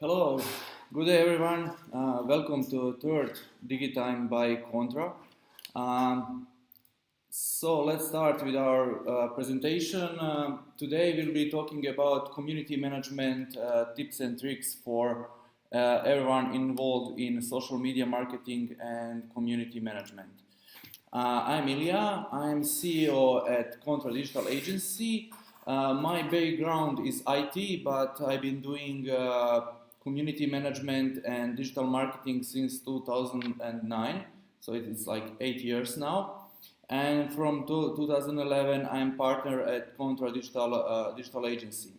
Hello, good day everyone. Welcome to third Digitime by Contra. Um, so let's start with our presentation. Today we'll be talking about community management tips and tricks for everyone involved in social media marketing and community management. I'm Ilija, I'm CEO at Contra Digital Agency. My background is IT, but I've been doing community management and digital marketing since 2009, so it's like 8 years now. And from 2011, I'm partner at Contra Digital Agency.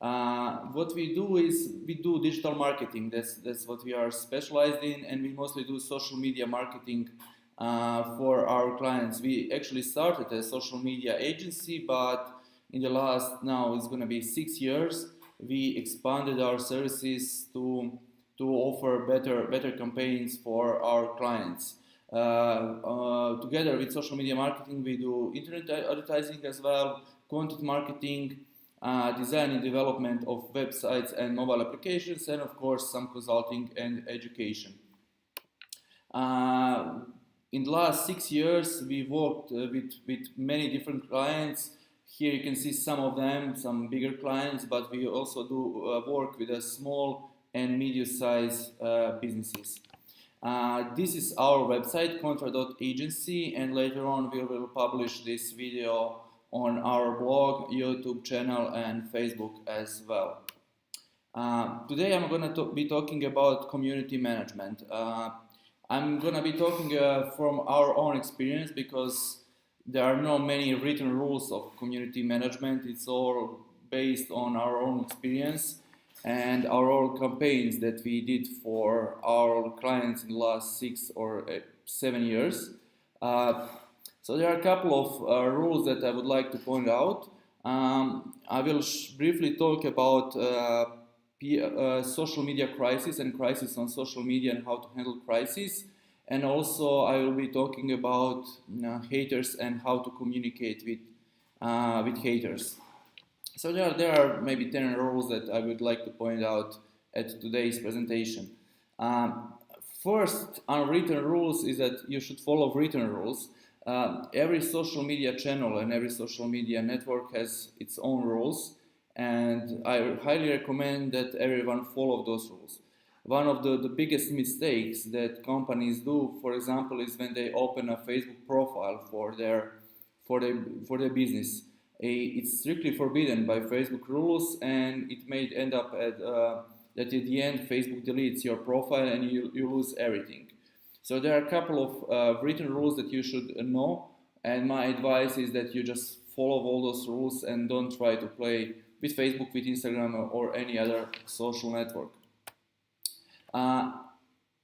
What we do is we do digital marketing. That's what we are specialized in, and we mostly do social media marketing for our clients. We actually started a social media agency, but in the last, now it's going to be 6 years, we expanded our services to offer better campaigns for our clients. Together with social media marketing, we do internet advertising as well, content marketing, design and development of websites and mobile applications, and of course some consulting and education. In the last 6 years, we worked with many different clients. Here you can see some of them, some bigger clients, but we also do work with a small and medium-sized businesses. This is our website, contra.agency, and later on we will publish this video on our blog, YouTube channel, and Facebook as well. Today I'm going to be talking about community management. I'm going to be talking from our own experience because there are not many written rules of community management. It's all based on our own experience and our own campaigns that we did for our clients in the last 6 or 7 years. So there are a couple of rules that I would like to point out. I will briefly talk about social media crisis and crisis on social media and how to handle crisis. And also I will be talking about haters and how to communicate with haters. So there are maybe 10 rules that I would like to point out at today's presentation. First, unwritten rules is that you should follow written rules. Every social media channel and every social media network has its own rules, and I highly recommend that everyone follow those rules. One of the biggest mistakes that companies do, for example, is when they open a Facebook profile for their business. It's strictly forbidden by Facebook rules, and it may end up that at the end Facebook deletes your profile and you lose everything. So there are a couple of written rules that you should know, and my advice is that you just follow all those rules and don't try to play with Facebook, with Instagram, or any other social network.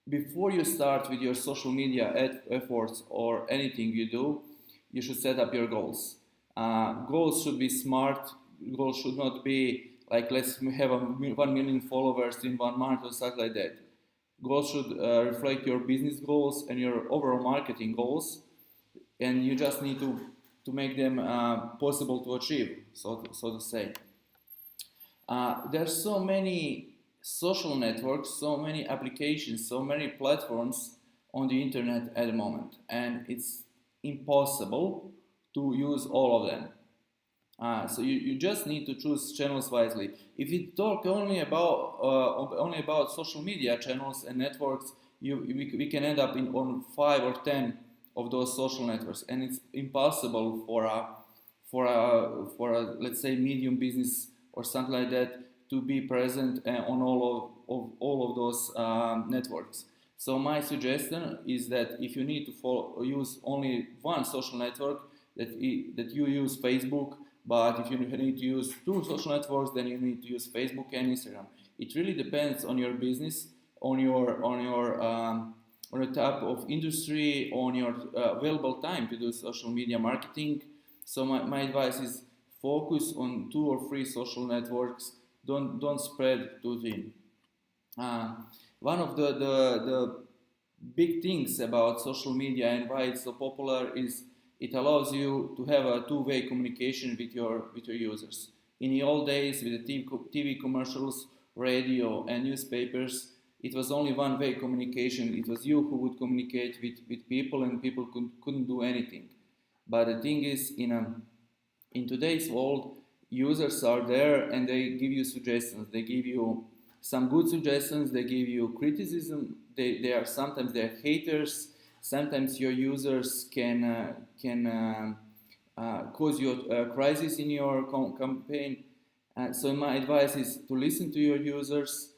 Before you start with your social media efforts or anything you do, you should set up your goals. Goals should be smart. Goals should not be like, let's have 1 million followers in 1 month or something like that. Goals should reflect your business goals and your overall marketing goals, and you just need to make them possible to achieve, so to say. There are so many social networks, so many applications, so many platforms on the internet at the moment, and it's impossible to use all of them. So you just need to choose channels wisely. If you talk only about social media channels and networks, we can end up on 5 or 10 of those social networks, and it's impossible for a let's say medium business or something like that to be present on all of those networks. So my suggestion is that if you need to use only one social network, that you use Facebook. But if you need to use 2 social networks, then you need to use Facebook and Instagram. It really depends on your business, on your type of industry, on your available time to do social media marketing. So my advice is focus on 2 or 3 social networks. Don't spread too thin. One of the big things about social media and why it's so popular is it allows you to have a two-way communication with your users. In the old days, with the TV commercials radio, and newspapers, it was only one-way communication. It was you who would communicate with people, and people couldn't do anything. But the thing is, in today's world, users are there and they give you suggestions. They give you some good suggestions. They give you criticism. They are sometimes they're haters. Sometimes your users can cause you a crisis in your campaign. So my advice is to listen to your users.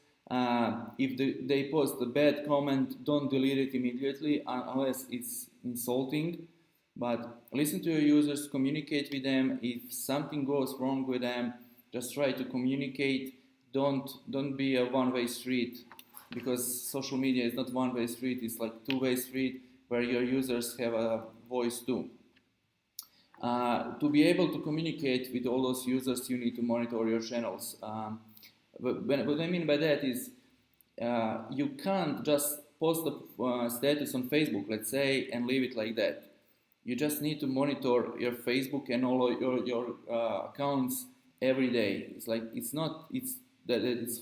If they post a bad comment, don't delete it immediately unless it's insulting. But listen to your users, communicate with them. If something goes wrong with them, just try to communicate. Don't be a one-way street, because social media is not one-way street. It's like two-way street where your users have a voice too. To be able to communicate with all those users, you need to monitor your channels. What I mean by that is you can't just post a status on Facebook, let's say, and leave it like that. You just need to monitor your Facebook and all your accounts every day. It's like it's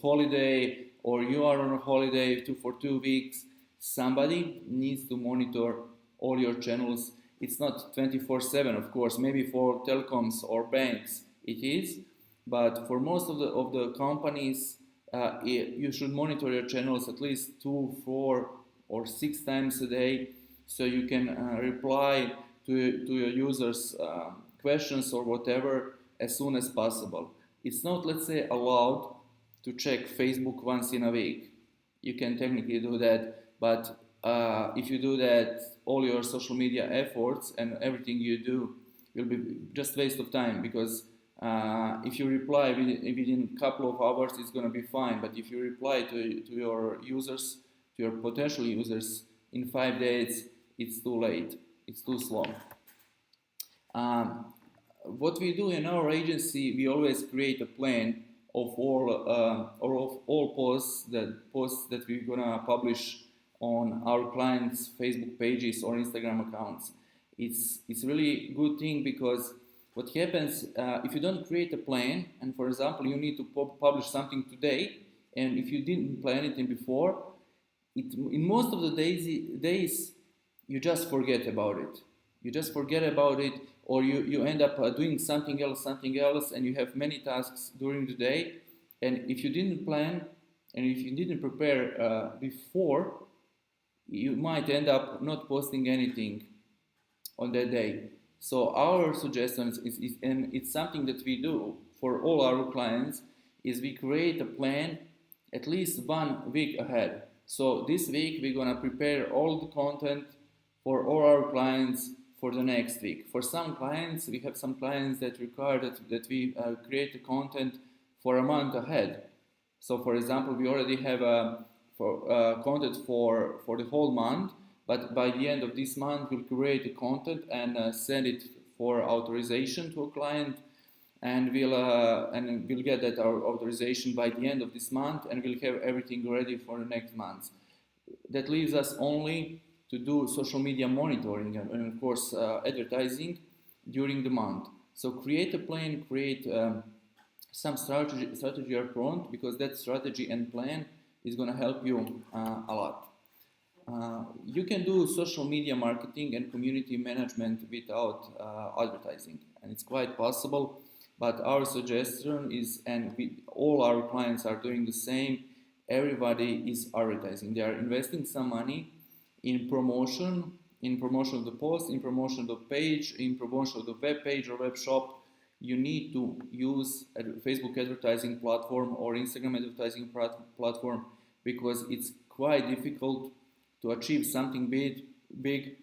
holiday, or you are on a holiday for 2 weeks. Somebody needs to monitor all your channels. It's not 24/7, of course. Maybe for telecoms or banks it is, but for most of the companies, you should monitor your channels at least 2, 4, or 6 times a day, so you can reply to your users' questions or whatever as soon as possible. It's not, let's say, allowed to check Facebook once in a week. You can technically do that, but if you do that, all your social media efforts and everything you do will be just waste of time, because if you reply within a couple of hours, it's going to be fine. But if you reply to your users, to your potential users, in 5 days, it's too late. It's too slow. What we do in our agency, we always create a plan of all posts that we're gonna publish on our clients' Facebook pages or Instagram accounts. It's really good thing, because what happens if you don't create a plan, and for example you need to publish something today, and if you didn't plan it before, in most of the days you just forget about it. You just forget about it, or you end up doing something else, and you have many tasks during the day. And if you didn't plan, and if you didn't prepare before, you might end up not posting anything on that day. So our suggestions is and it's something that we do for all our clients, is we create a plan at least 1 week ahead. So this week we're gonna prepare all the content for all our clients for the next week. For some clients, we have some clients that require that we create the content for a month ahead. So for example, we already have content for the whole month, but by the end of this month, we'll create the content and send it for authorization to a client, and we'll get that our authorization by the end of this month, and we'll have everything ready for the next month. That leaves us only to do social media monitoring and of course advertising during the month. So create a plan, create some strategy up front, because that strategy and plan is going to help you a lot. You can do social media marketing and community management without advertising, and it's quite possible, but our suggestion is, and all our clients are doing the same, everybody is advertising. They are investing some money in promotion of the post, in promotion of the page, in promotion of the web page or web shop. You need to use a Facebook advertising platform or Instagram advertising platform, because it's quite difficult to achieve something big,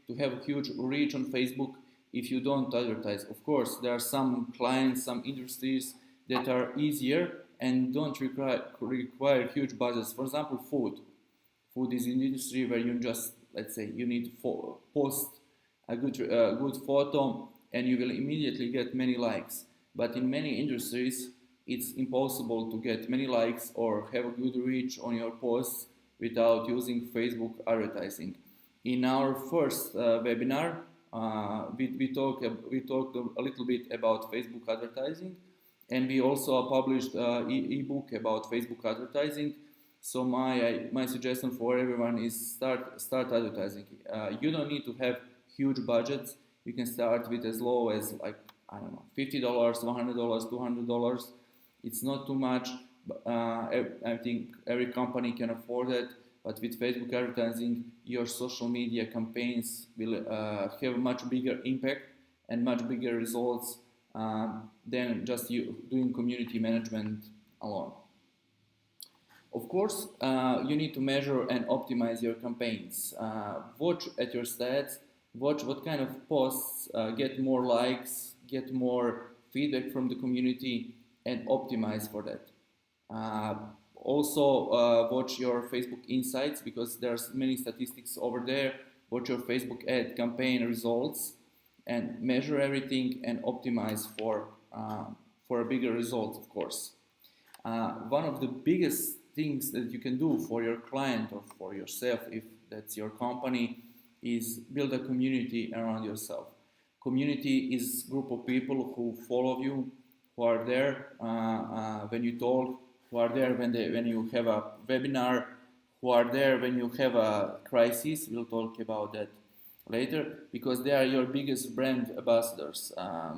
to have a huge reach on Facebook if you don't advertise. Of course, there are some clients, some industries that are easier and don't require huge budgets. For example, food. Food is an industry where you just, let's say, you need to post a good photo and you will immediately get many likes. But in many industries, it's impossible to get many likes or have a good reach on your posts without using Facebook advertising. In our first webinar, we talked a little bit about Facebook advertising, And we also published ebook about Facebook advertising. So my suggestion for everyone is start advertising. You don't need to have huge budgets. You can start with as low as, like, I don't know, $50, $100, $200. It's not too much. I think every company can afford it. But with Facebook advertising, your social media campaigns will have a much bigger impact and much bigger results than just you doing community management alone. Of course, you need to measure and optimize your campaigns. Watch at your stats, watch what kind of posts get more likes, get more feedback from the community, and optimize for that. Also, watch your Facebook insights, because there's many statistics over there. Watch your Facebook ad campaign results and measure everything and optimize for a bigger result, of course. One of the biggest things that you can do for your client or for yourself, if that's your company, is build a community around yourself. Community is a group of people who follow you, who are there when you talk, who are there when you have a webinar, who are there when you have a crisis. We'll talk about that later, because they are your biggest brand ambassadors.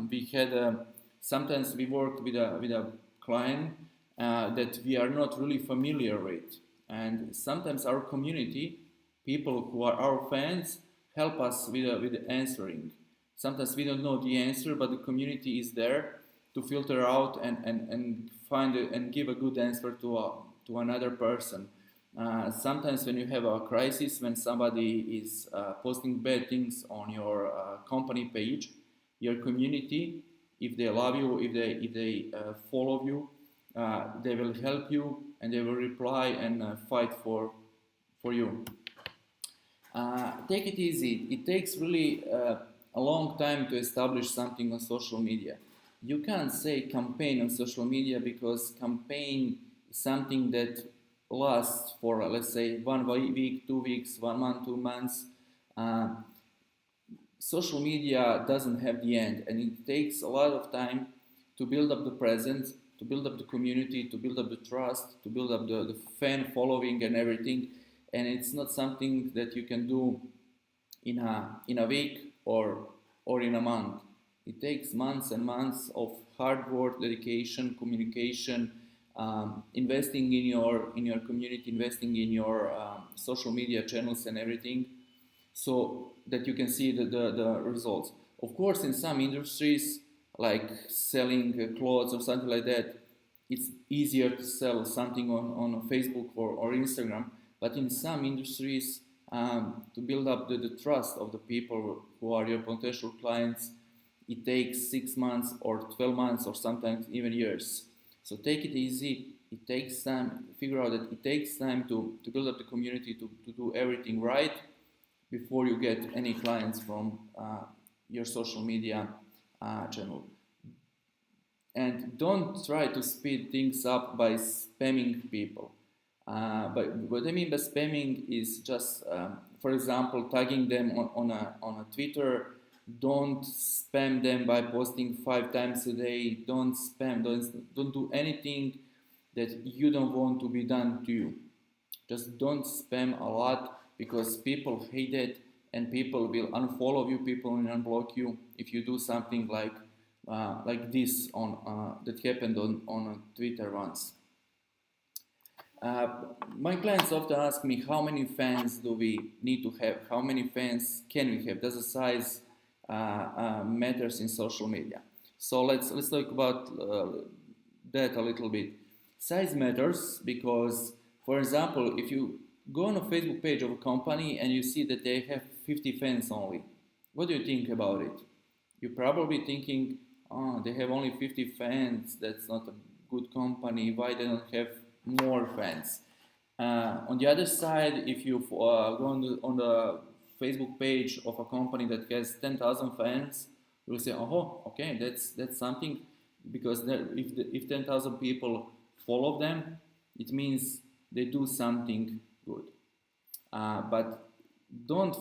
We had sometimes we work with a client that we are not really familiar with, and sometimes our community, people who are our fans, help us with answering. Sometimes we don't know the answer, but the community is there to filter out and find and give a good answer to another person. Sometimes when you have a crisis, when somebody is posting bad things on your company page, your community, if they love you, if they follow you, they will help you and they will reply and fight for you. Take it easy. It takes really a long time to establish something on social media. You can't say campaign on social media, because campaign is something that lasts for, let's say, 1 week, 2 weeks, 1 month, 2 months. Social media doesn't have the end, and it takes a lot of time to build up the presence, to build up the community, to build up the trust, to build up the fan following and everything. And it's not something that you can do in a week or in a month. It takes months and months of hard work, dedication, communication, investing in your community, investing in your social media channels and everything, so that you can see the results. Of course, in some industries, like selling clothes or something like that, it's easier to sell something on Facebook or Instagram. But in some industries, to build up the trust of the people who are your potential clients, it takes 6 months or 12 months or sometimes even years. So take it easy. It takes time. Figure out that it takes time to build up the community, to do everything right before you get any clients from your social media channel. And don't try to speed things up by spamming people. But what I mean by spamming is just, for example, tagging them on a Twitter. Don't spam them by posting 5 times a day. Don't spam. Don't do anything that you don't want to be done to you. Just don't spam a lot, because people hate it, and people will unfollow you. People will unblock you if you do something like this that happened on Twitter once. My clients often ask me, how many fans do we need to have? How many fans can we have? Does the size matters in social media? So let's talk about that a little bit. Size matters because, for example, if you go on a Facebook page of a company and you see that they have 50 fans only, what do you think about it? You're probably thinking, oh, they have only 50 fans, that's not a good company, why they don't have more fans? On the other side, if you go on the Facebook page of a company that has 10,000 fans, you'll say, oh, okay, that's something, because if 10,000 people follow them, it means they do something good. But don't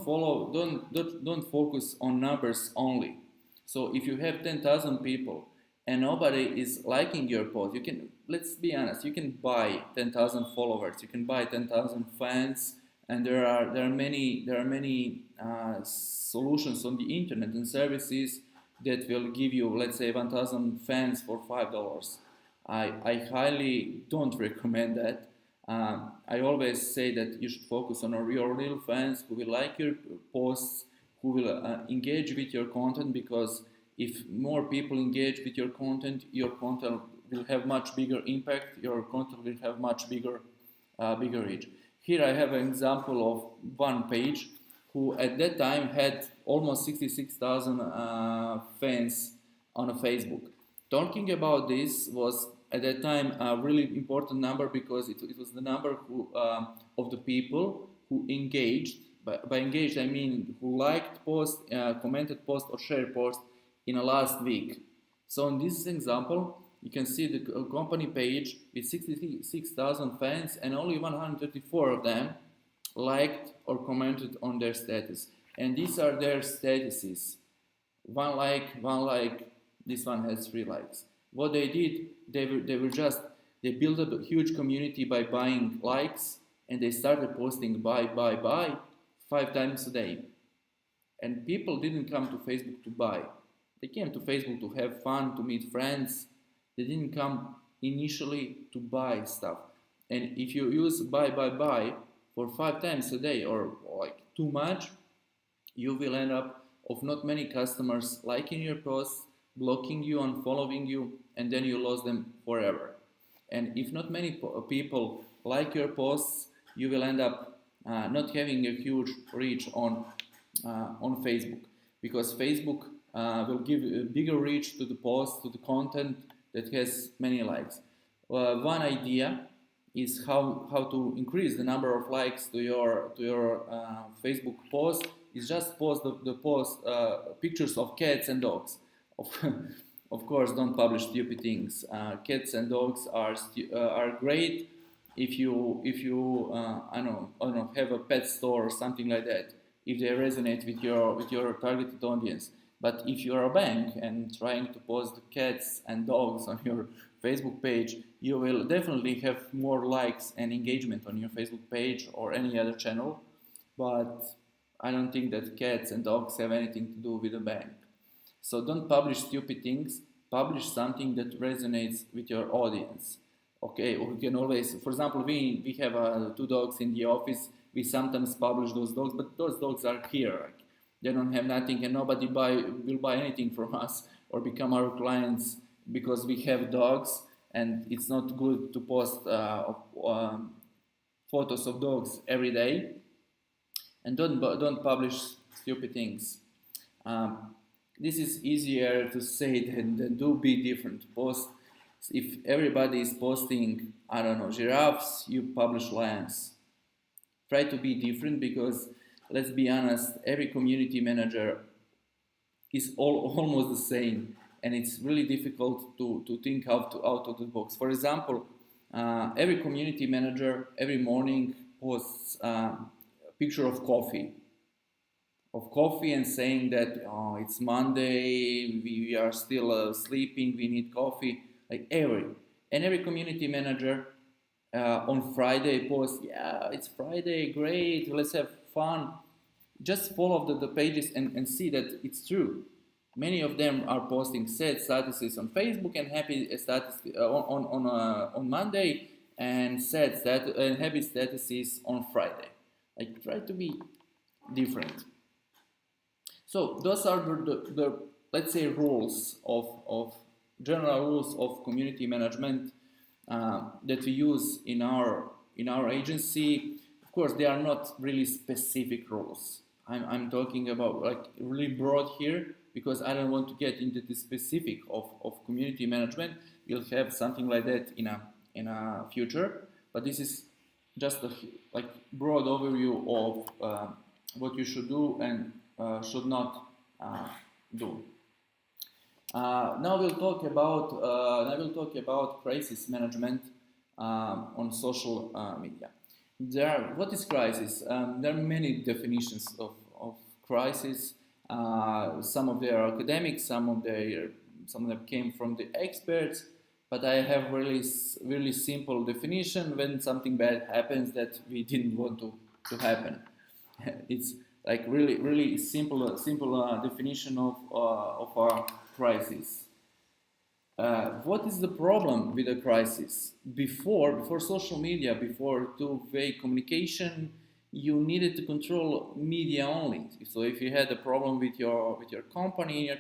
focus on numbers only. So if you have 10,000 people and nobody is liking your post, let's be honest, you can buy 10,000 followers, you can buy 10,000 fans, and there are many solutions on the internet and services that will give you, let's say, 1,000 fans for $5. I highly don't recommend that. I always say that you should focus on your real fans who will like your posts, who will engage with your content, because if more people engage with your content will have much bigger impact, your content will have much bigger reach. Here I have an example of one page who at that time had almost 66,000 fans on a Facebook. Talking about this was at that time a really important number, because it was the number of the people who engaged. By engaged I mean who liked post, commented post, or shared post in the last week. So in this example, you can see the company page with 66,000 fans, and only 134 of them liked or commented on their status. And these are their statuses: one like, this one has 3 likes. What they did, they built up a huge community by buying likes, and they started posting buy 5 times a day. And people didn't come to Facebook to buy. They came to Facebook to have fun, to meet friends. They didn't come initially to buy stuff. And if you use buy for 5 times a day, or like too much, you will end up of not many customers liking your posts, blocking you, unfollowing you, and then you lose them forever. And if not many people like your posts, you will end up not having a huge reach on Facebook, because Facebook will give a bigger reach to the post, to the content that has many likes. One idea is how to increase the number of likes to your Facebook post is just post the post pictures of cats and dogs. Of course, don't publish stupid things. Cats and dogs are great if you I don't know, have a pet store or something like that, if they resonate with your targeted audience. But if you're a bank and trying to post cats and dogs on your Facebook page, you will definitely have more likes and engagement on your Facebook page or any other channel. But I don't think that cats and dogs have anything to do with a bank. So don't publish stupid things. Publish something that resonates with your audience. Okay, we can always, for example, we have 2 dogs in the office. We sometimes publish those dogs, but those dogs are here. They don't have nothing, and nobody will buy anything from us or become our clients because we have dogs. And it's not good to post photos of dogs every day. And don't publish stupid things. This is easier to say than do be different. Post. If everybody is posting, I don't know, giraffes, you publish lions. Try to be different, because let's be honest, every community manager is almost the same, and it's really difficult to think out of the box. For example, every community manager every morning posts a picture of coffee. And saying that it's Monday, we are still sleeping, we need coffee. Like every community manager on Friday posts, yeah, it's Friday, great, let's have fun. Just follow the pages and see that it's true. Many of them are posting sad statuses on Facebook and happy status on Monday, and sad and happy statuses on Friday. Like, try to be different. So those are the let's say rules of general rules of community management that we use in our agency. Of course, they are not really specific rules. I'm talking about like really broad here, because I don't want to get into the specific of community management. We'll have something like that in a future, but this is just a like broad overview of what you should do and should not do. Now we'll talk about crisis management on social media. What is crisis? There are many definitions of crisis. Some of them are academic, some some that came from the experts, but I have really simple definition when something bad happens that we didn't want to happen. It's like really simple definition of a crisis. What is the problem with a crisis? Before social media, before two-way communication, you needed to control media only. So if you had a problem with your company,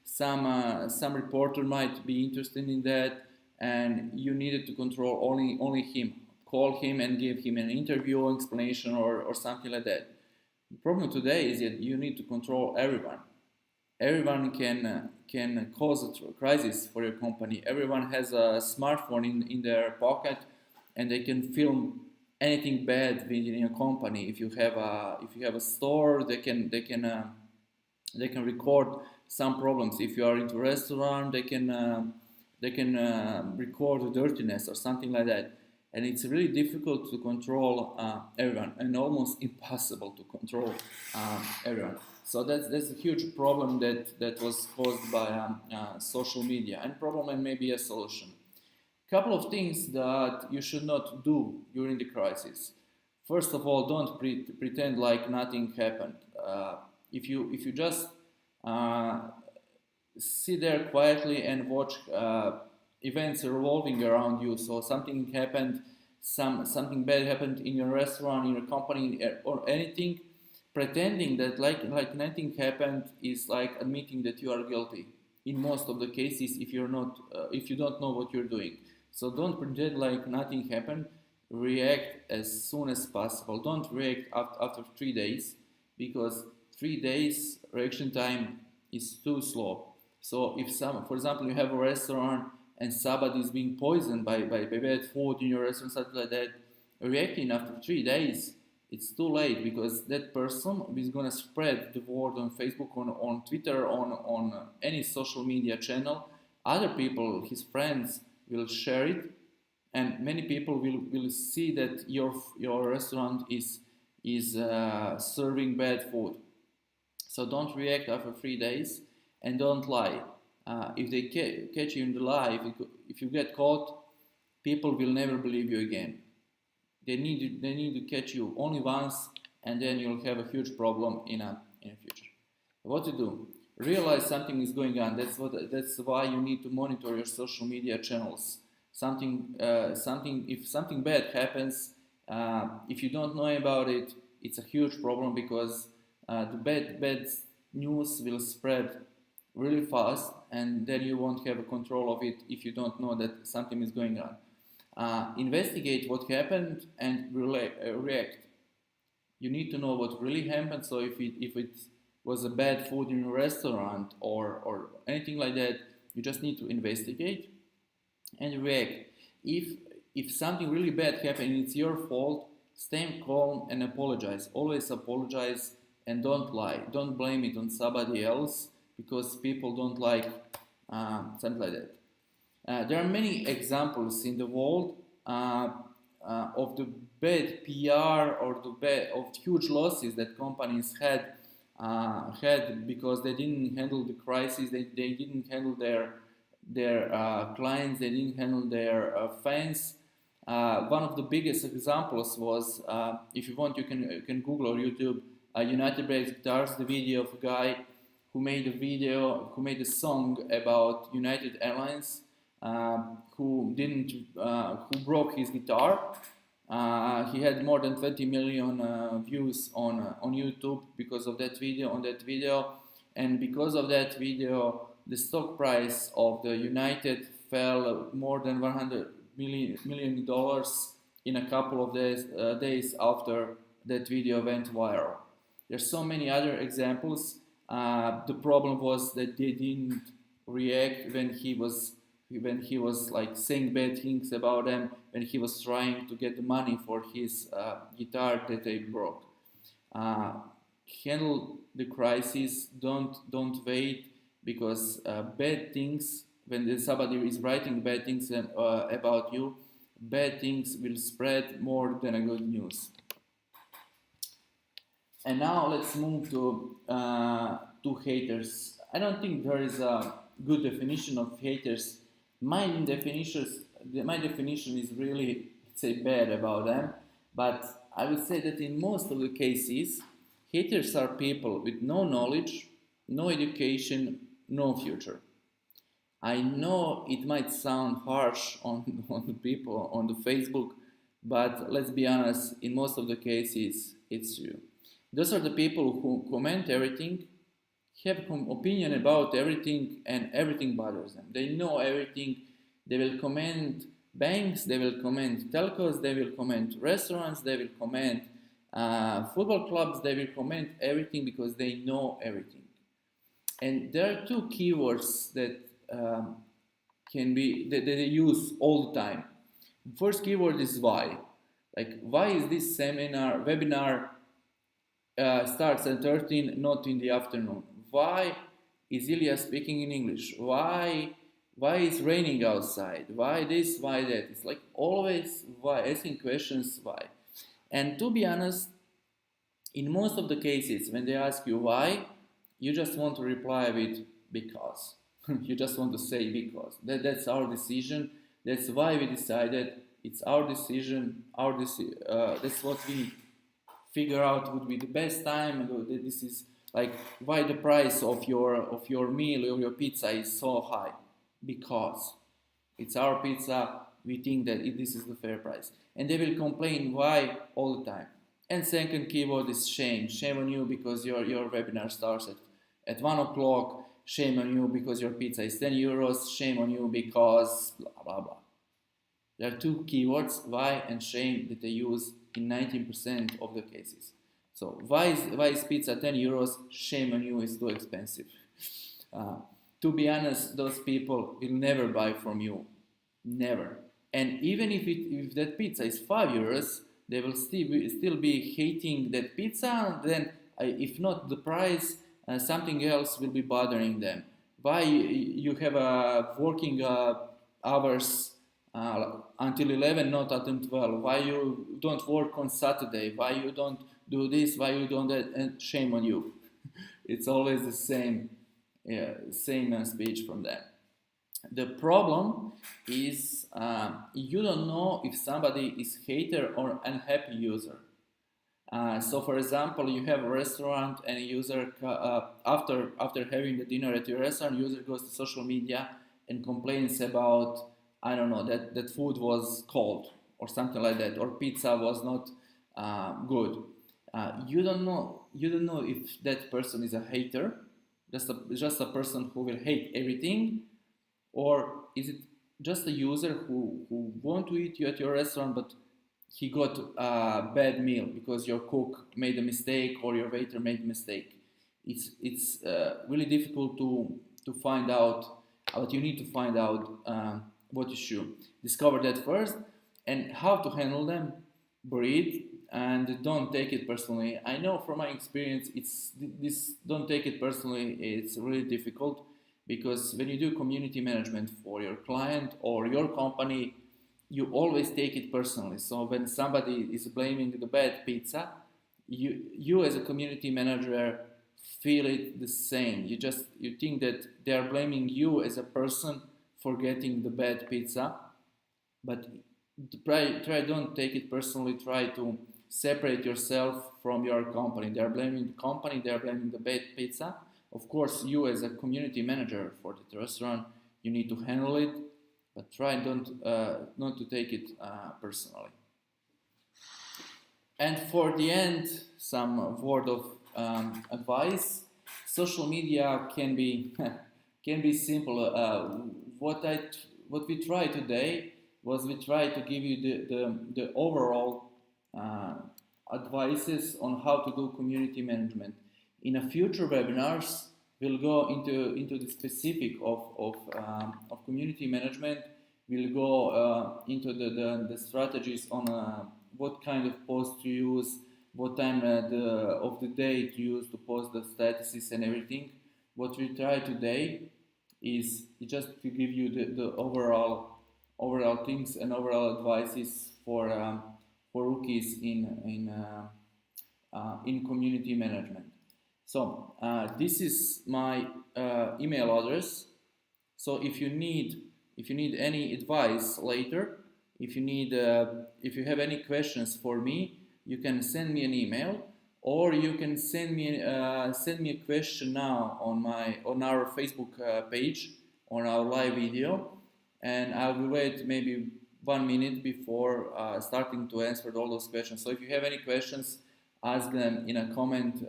some reporter might be interested in that, and you needed to control only him. Call him and give him an interview, explanation, or something like that. The problem today is that you need to control everyone. Everyone can cause a crisis for your company. Everyone has a smartphone in their pocket, and they can film anything bad within your company. If you have a store, they can record some problems. If you are into a restaurant, they can record the dirtiness or something like that. And it's really difficult to control everyone, and almost impossible to control everyone. So that's a huge problem that was caused by social media, and problem and maybe a solution. Couple of things that you should not do during the crisis. First of all, don't pretend like nothing happened. If you just sit there quietly and watch events revolving around you, so something happened, something bad happened in your restaurant, in your company, or anything, pretending that like nothing happened is like admitting that you are guilty. In most of the cases, if you don't know what you're doing. So don't pretend like nothing happened. React as soon as possible. Don't react after 3 days, because 3 days reaction time is too slow. So if for example, you have a restaurant and somebody is being poisoned by bad food in your restaurant, something like that, reacting after 3 days, it's too late, because that person is going to spread the word on Facebook, on Twitter, on any social media channel. Other people, his friends, will share it, and many people will see that your restaurant is serving bad food. So don't react after 3 days, and don't lie. If they catch you in the lie, if you get caught, people will never believe you again. They need to catch you only once, and then you'll have a huge problem in a future. What to do? Realize something is going on. That's why you need to monitor your social media channels. If something bad happens, if you don't know about it, it's a huge problem, because the bad news will spread really fast, and then you won't have a control of it if you don't know that something is going on. Investigate what happened and react. You need to know what really happened. So if it was a bad food in a restaurant or anything like that, you just need to investigate and react. If something really bad happened and it's your fault, stay calm and apologize. Always apologize, and don't lie. Don't blame it on somebody else, because people don't like something like that. There are many examples in the world of the bad PR or of huge losses that companies had because they didn't handle the crisis. They didn't handle their clients. They didn't handle their fans. One of the biggest examples was, if you want, you can Google or YouTube United Breaks Guitars, the video of a guy who made a song about United Airlines, who broke his guitar. He had more than 20 million views on YouTube because of that video, and because of that video, the stock price of the United fell more than $100 million in a couple of days after that video went viral. There's so many other examples. The problem was that they didn't react when he was like saying bad things about them, when he was trying to get the money for his guitar that they broke. Handle the crisis. Don't wait, because bad things, when somebody is writing bad things about you, bad things will spread more than a good news. And now let's move to haters. I don't think there is a good definition of haters. My definition is really, say, bad about them, but I would say that in most of the cases, haters are people with no knowledge, no education, no future. I know it might sound harsh on the people on the Facebook, but let's be honest, in most of the cases, it's true. Those are the people who comment everything, have opinion about everything, and everything bothers them. They know everything. They will comment banks, they will comment telcos, they will comment restaurants, they will comment football clubs, they will comment everything because they know everything. And there are two keywords that that they use all the time. First keyword is why. Like, why is this webinar starts at 13, not in the afternoon? Why is Ilya speaking in English? Why is raining outside? Why this? Why that? It's like always why, asking questions why. And to be honest, in most of the cases, when they ask you why, you just want to reply with because. You just want to say because. That's our decision. That's why we decided. It's our decision. That's what we figure out would be the best time. This is like why the price of your meal or your pizza is so high. Because it's our pizza. We think that this is the fair price. And they will complain why all the time. And second keyword is shame. Shame on you because your webinar starts at 1 o'clock. Shame on you because your pizza is 10 euros. Shame on you because blah, blah, blah. There are two keywords, why and shame, that they use in 19% of the cases. So why is pizza 10 euros? Shame on you, is too expensive. To be honest, those people will never buy from you. Never. And even if that pizza is 5 euros, they will still be hating that pizza. Then, if not the price, something else will be bothering them. Why you have working hours until 11, not until 12? Why you don't work on Saturday? Why you don't do this? Why you don't that? And shame on you. It's always the same speech from them. The problem is you don't know if somebody is hater or unhappy user. So, for example, you have a restaurant and a user after having the dinner at your restaurant, user goes to social media and complains about, I don't know, that food was cold or something like that, or pizza was not good. You don't know if that person is a hater, just a person who will hate everything, or is it just a user who want to eat you at your restaurant, but he got a bad meal because your cook made a mistake or your waiter made a mistake. It's really difficult to find out, but you need to find out what you should discover that first, and how to handle them. Breathe and don't take it personally. I know from my experience, this don't take it personally. It's really difficult because when you do community management for your client or your company, you always take it personally. So when somebody is blaming the bad pizza, you as a community manager feel it the same. You think that they are blaming you as a person for getting the bad pizza, but try don't take it personally. Try to separate yourself from your company. They are blaming the company. They are blaming the bad pizza. Of course, you as a community manager for the restaurant, you need to handle it, but try not to take it personally. And for the end, some word of advice. Social media can be simple. What we try today was we try to give you the overall advices on how to do community management. In a future webinars, we'll go into the specific of community management. We'll go into the strategies on what kind of post to use, what time of the day to use to post the statuses and everything. What we try today is just to give you the overall things and overall advices for rookies in community management. So this is my email address. So if you need any advice later, if you have any questions for me, you can send me an email, or you can send me a question now on our Facebook page, on our live video, and I will wait maybe 1 minute before starting to answer all those questions. So if you have any questions, ask them in a comment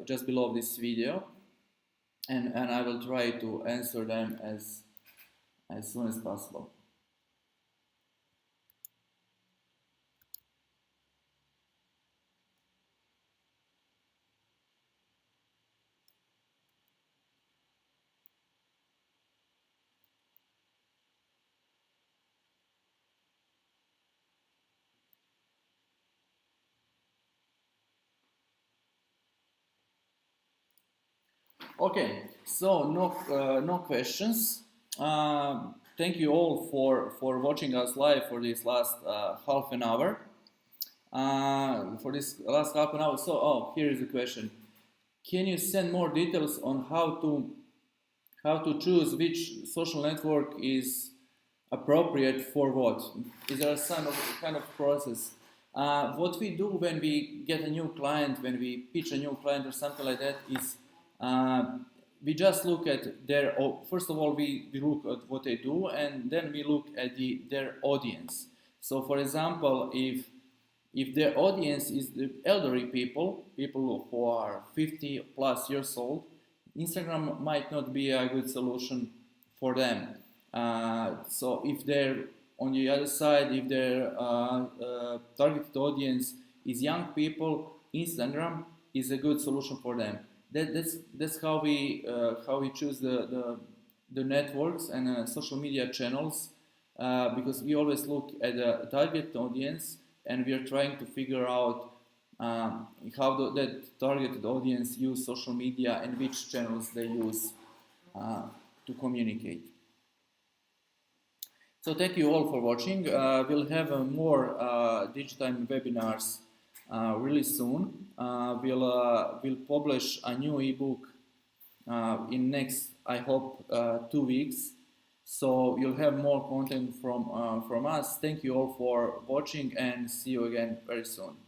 just below this video, and I will try to answer them as soon as possible. Okay, so no questions. Thank you all for watching us live for this last half an hour. So, here is the question. Can you send more details on how to choose which social network is appropriate for what? Is there some kind of process? What we do when we get a new client, when we pitch a new client or something like that, is we just look at their. First of all, we look at what they do, and then we look at their audience. So, for example, if their audience is the elderly people who are 50 plus years old, Instagram might not be a good solution for them. So if they're on the other side, if their targeted audience is young people, Instagram is a good solution for them. That's how we choose the networks and social media channels, because we always look at the target audience, and we are trying to figure out how that targeted audience use social media and which channels they use to communicate. So thank you all for watching. We'll have more Digitime webinars really soon. We'll publish a new ebook in next, I hope, 2 weeks. So you'll have more content from us. Thank you all for watching, and see you again very soon.